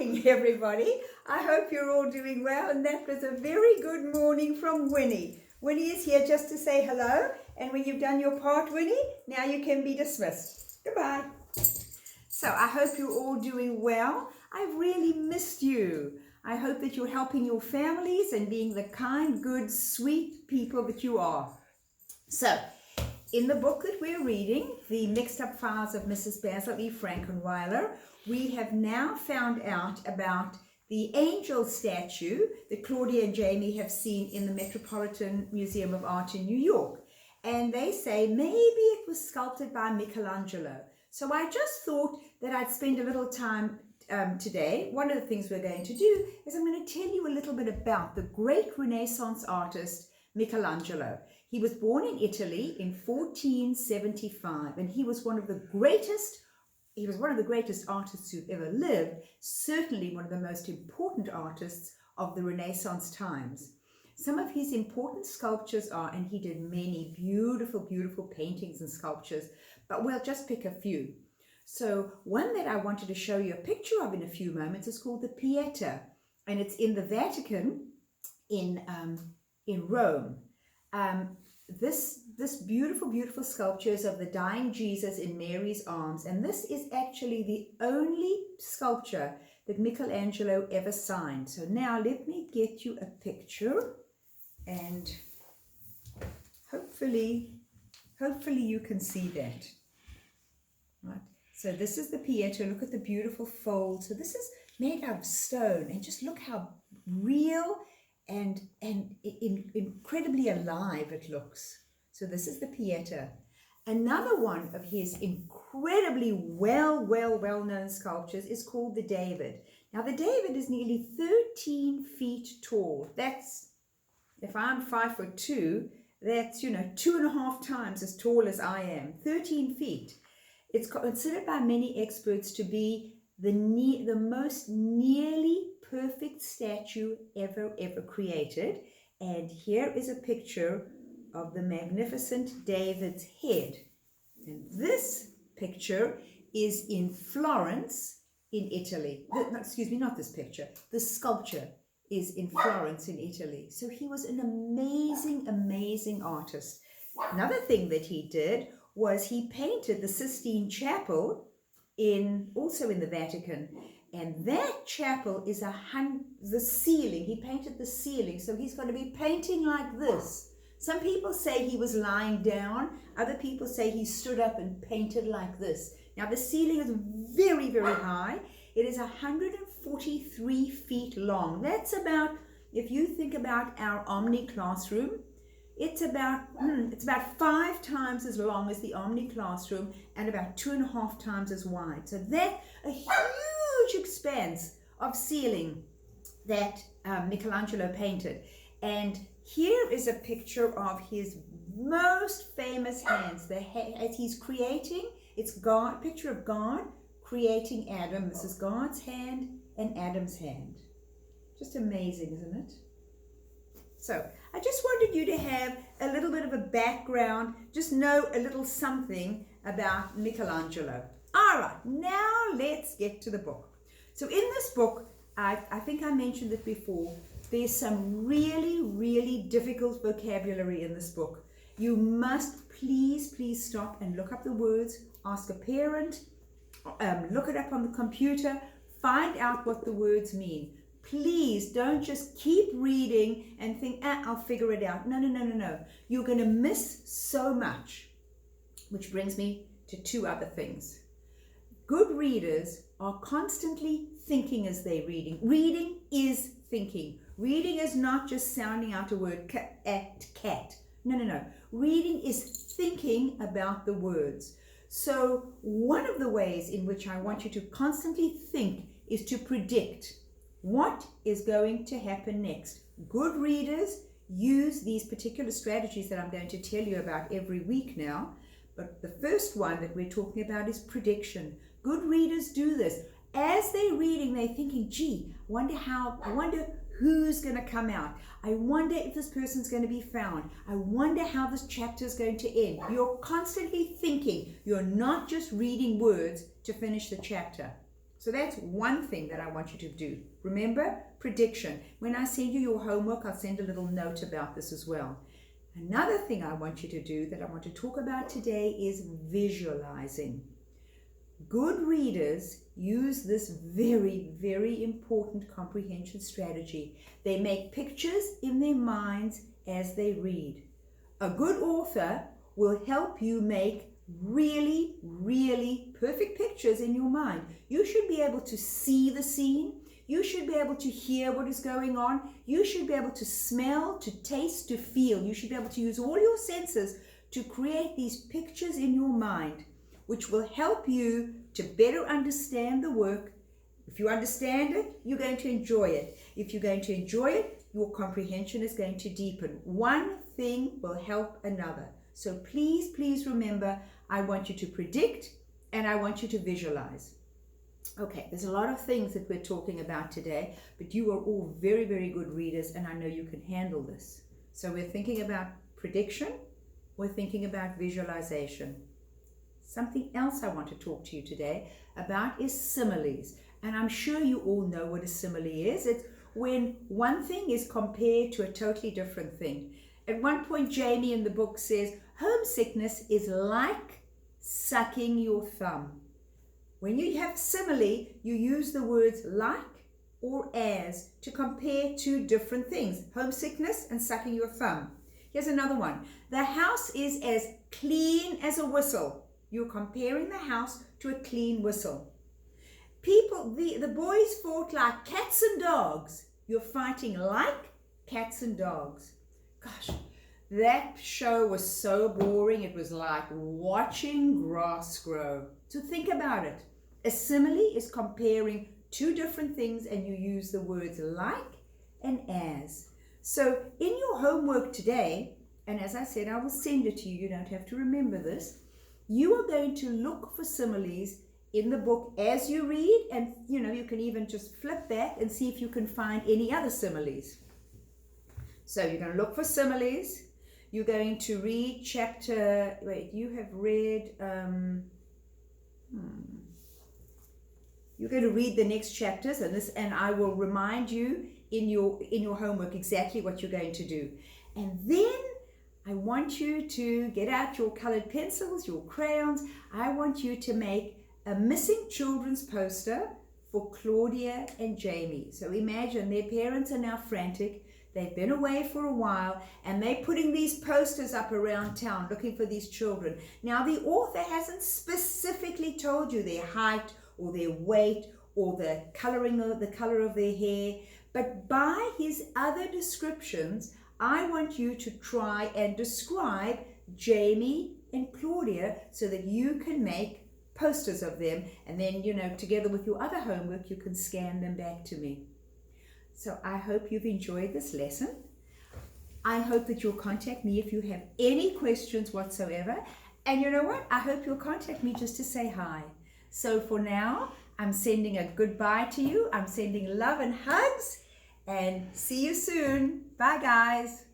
morning, everybody. I hope you're all doing well, and that was a very good morning from Winnie. Winnie is here just to say hello, and when you've done your part, Winnie, now you can be dismissed. Goodbye. So I hope you're all doing well. I've really missed you. I hope that you're helping your families and being the kind, good, sweet people that you are. So, in the book that we're reading, The Mixed Up Files of Mrs. Basil E. Frankenweiler, we have now found out about the angel statue that Claudia and Jamie have seen in the Metropolitan Museum of Art in New York. And they say maybe it was sculpted by Michelangelo. So I just thought that I'd spend a little time today. One of the things we're going to do is I'm going to tell you a little bit about the great Renaissance artist Michelangelo. He was born in Italy in 1475, and he was one of the greatest artists who've ever lived, certainly one of the most important artists of the Renaissance times. Some of his important sculptures are, and he did many beautiful, beautiful paintings and sculptures, but we'll just pick a few. So one that I wanted to show you a picture of in a few moments is called the Pieta, and it's in the Vatican in Rome. This beautiful, beautiful sculpture is of the dying Jesus in Mary's arms, and this is actually the only sculpture that Michelangelo ever signed. So now let me get you a picture, and hopefully you can see that. Right. So this is the Pieta. Look at the beautiful fold. So this is made out of stone, and just look how real and incredibly alive it looks. So this is the Pieta. Another one of his incredibly well-known sculptures is called the David. Now the David is nearly 13 feet tall. That's, if I'm 5'2", that's 2.5 times as tall as I am. 13 feet. It's considered by many experts to be the most nearly perfect statue ever created. And here is a picture of the magnificent David's head. And this picture is in Florence in Italy. Excuse me, not this picture. The sculpture is in Florence in Italy. So he was an amazing artist. Another thing that he did was he painted the Sistine Chapel also in the Vatican. And that chapel is the ceiling. He painted the ceiling. So he's going to be painting like this. Some people say he was lying down. Other people say he stood up and painted like this. Now the ceiling is very high. It is 143 feet long. That's about, if you think about our Omni classroom, it's about 5 times as long as the Omni classroom and about 2.5 times as wide. So that's a huge expanse of ceiling that Michelangelo painted. And here is a picture of his most famous hands. As he's creating, it's God, picture of God creating Adam. This is God's hand and Adam's hand. Just amazing, isn't it? So I just wanted you to have a little bit of a background, just know a little something about Michelangelo. All right, now let's get to the book. So in this book, I think I mentioned it before, there's some really difficult vocabulary in this book. You must please stop and look up the words, ask a parent, look it up on the computer, find out what the words mean. Please don't just keep reading and think, I'll figure it out. No. You're going to miss so much. Which brings me to 2 other things. Good readers are constantly thinking as they're reading. Reading is thinking. Reading is not just sounding out a word, cat. No. Reading is thinking about the words. So one of the ways in which I want you to constantly think is to predict what is going to happen next. Good readers use these particular strategies that I'm going to tell you about every week now. But the first one that we're talking about is prediction. Good readers do this. As they're reading, they're thinking, gee, I wonder who's going to come out. I wonder if this person's going to be found. I wonder how this chapter is going to end. You're constantly thinking. You're not just reading words to finish the chapter. So that's one thing that I want you to do. Remember, prediction. When I send you your homework, I'll send a little note about this as well. Another thing I want you to do that I want to talk about today is visualizing. Good readers use this very, very important comprehension strategy. They make pictures in their minds as they read. A good author will help you make really, really perfect pictures in your mind. You should be able to see the scene. You should be able to hear what is going on. You should be able to smell, to taste, to feel. You should be able to use all your senses to create these pictures in your mind, which will help you to better understand the work. If you understand it, you're going to enjoy it. If you're going to enjoy it, your comprehension is going to deepen. One thing will help another. So please, please remember, I want you to predict and I want you to visualize. Okay, there's a lot of things that we're talking about today, but you are all very, very good readers and I know you can handle this. So we're thinking about prediction, we're thinking about visualization. Something else I want to talk to you today about is similes. And I'm sure you all know what a simile is. It's when one thing is compared to a totally different thing. At one point, Jamie in the book says, homesickness is like sucking your thumb. When you have simile, you use the words like or as to compare two different things, homesickness and sucking your thumb. Here's another one. The house is as clean as a whistle. You're comparing the house to a clean whistle. The boys fought like cats and dogs. You're fighting like cats and dogs. Gosh, that show was so boring. It was like watching grass grow. So think about it. A simile is comparing two different things and you use the words like and as. So in your homework today, and as I said, I will send it to you. You don't have to remember this. You are going to look for similes in the book as you read, and you can even just flip back and see if you can find any other similes. So you're going to look for similes. You're going to read you have read, you're going to read the next chapters, and I will remind you in your homework exactly what you're going to do. And then I want you to get out your colored pencils, your crayons. I want you to make a missing children's poster for Claudia and Jamie. So imagine their parents are now frantic. They've been away for a while and they're putting these posters up around town looking for these children. Now the author hasn't specifically told you their height or their weight or the color of their hair, but by his other descriptions, I want you to try and describe Jamie and Claudia so that you can make posters of them, and then together with your other homework you can scan them back to me. So I hope you've enjoyed this lesson. I hope that you'll contact me if you have any questions whatsoever, and you know what, I hope you'll contact me just to say hi. So for now, I'm sending a goodbye to you. I'm sending love and hugs, and see you soon. Bye guys.